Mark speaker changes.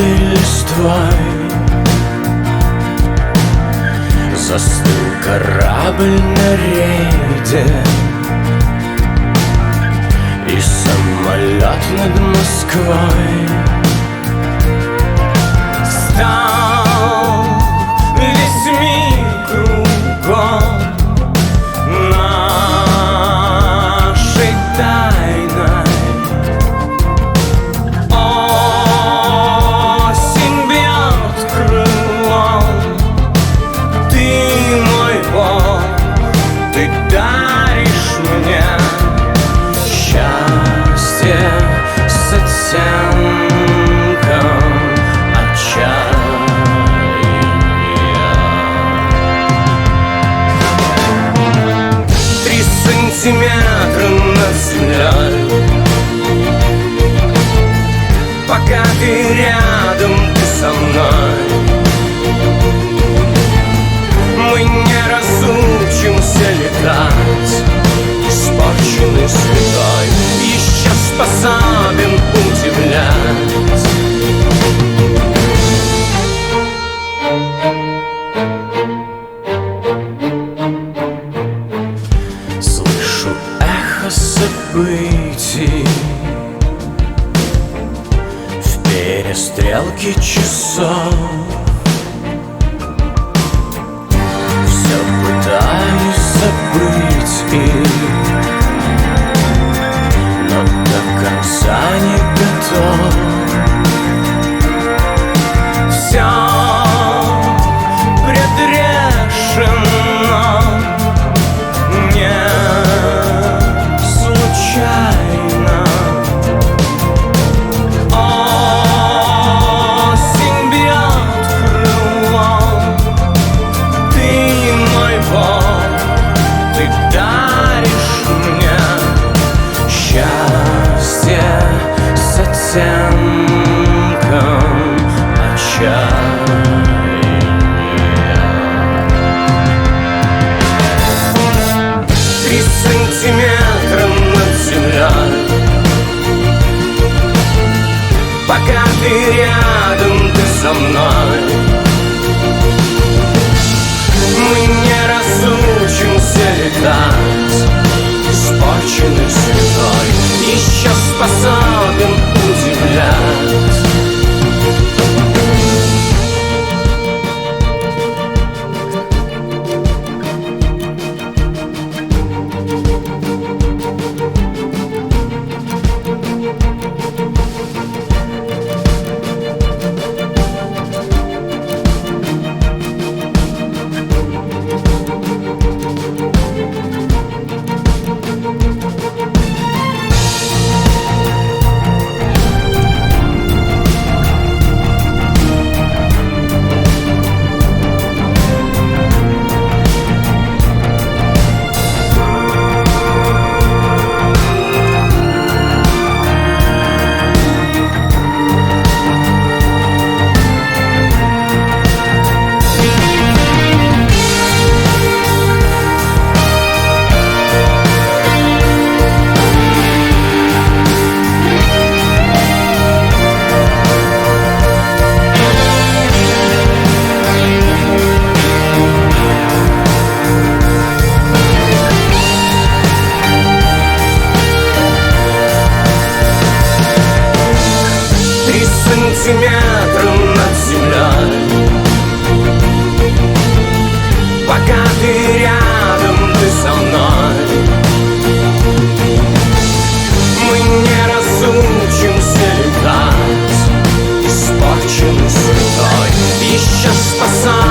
Speaker 1: желтой листвой застыл корабль на рейде, и самолет над Москвой стал весь мир кругом нашей тайной. Осень бьет крылом, ты мой Бог, ты даришь мне счастье с оттенком отчаяния. 3 сантиметра над землей, пока ты рядом, ты со мной. Мы не разучимся летать, испорченный светой еще способен удивлять. Слышу эхо событий в перестрелке часов. Все пытаюсь забыть их, но до конца не готов. Все предрешено, не случайно. Осень бьет крылом, ты мой Бог, ты даришь мне счастье с оттенком отчаяния. 3 сантиметра над землей, пока ты рядом, ты со мной. Мы не разучимся летать, испорченный светой еще способен удивлять. Сантиметра над землей, пока ты рядом, ты со мной. Мы не разучимся летать, испорченный светой еще спасать.